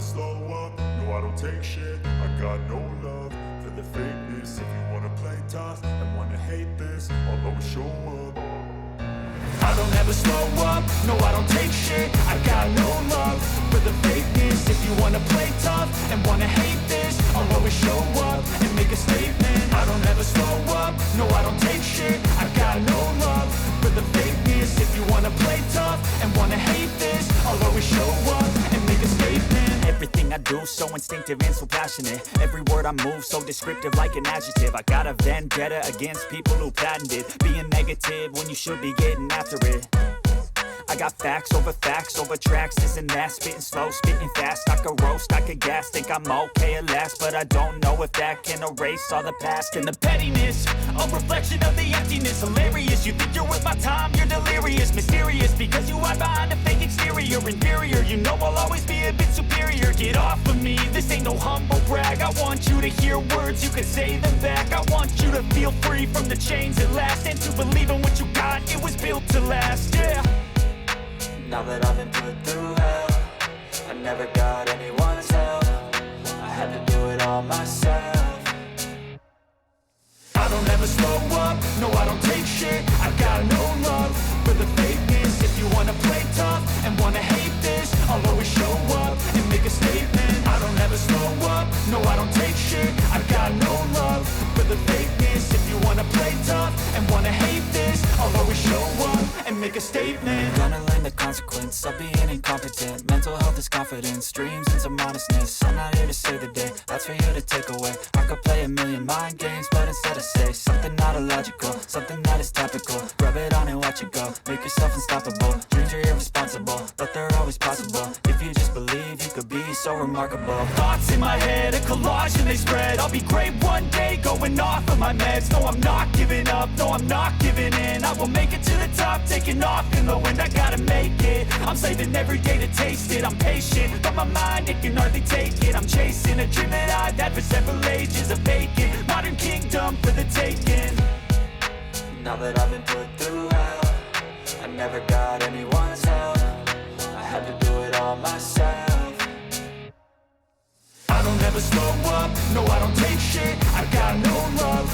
slow up, no I don't take shit. I got no love for the fakeness. If you wanna play tough and wanna hate this, I'll always show up. I don't ever slow up, no I don't take shit. I got no love for the fakeness. If you wanna play tough and wanna hate this, I'll always show up and make a statement. I don't ever slow up, no I don't take shit. I got no love for the fakeness. If you wanna play tough and wanna hate this, I'll always show up and make a statement. Everything I do so instinctive and so passionate. Every word I move so descriptive like an adjective. I got a vendetta against people who patented being negative when you should be getting after it. I got facts over tracks, this and that. Spitting slow, spitting fast. I could roast, I could gas. Think I'm okay at last, but I don't know if that can erase all the past. And the pettiness, a reflection of the emptiness. Hilarious, you think you're worth my time, you're delirious. Mysterious, because you hide behind a fake exterior. Inferior, you know I'll always be a bit superior. Get off of me, this ain't no humble brag. I want you to hear words, you can say them back. I want you to feel free from the chains at last, and to believe in what you got, it was built to last, yeah. Now that I've been put through hell, I never got anyone's help. I had to do it all myself. I don't ever slow up, no I don't take shit. I got no love for the fakeness. If you wanna play tough and wanna hate this, I'll always show up and make a statement. I don't ever slow up, no I don't take shit. I got no love for the fakeness. If you wanna play tough and wanna hate this, I'll always show up and make a statement. Gonna learn the consequence of being incompetent. Mental health is confidence, dreams and some modestness. I'm not here to save the day, that's for you to take away. I could play a million mind games, but instead I say something not illogical, something that is topical. Rub it on and watch it go, make yourself unstoppable. Dreams are irresponsible, but they're always possible. If you just believe, you could be so remarkable. Thoughts in my head, a collage and they spread. I'll be great one day, going off of my meds. No, I'm not giving up, no, I'm not giving in. I will make it to the top, taking off in the wind. I gotta make it, I'm saving every day to taste it. I'm patient, but my mind, it can hardly take it. I'm chasing a dream that I've had for several ages. A vacant, modern kingdom for the taking. Now that I've been put through hell, I never got anyone's help. I had to do it all myself. I don't ever slow up, no I don't take shit. I got no love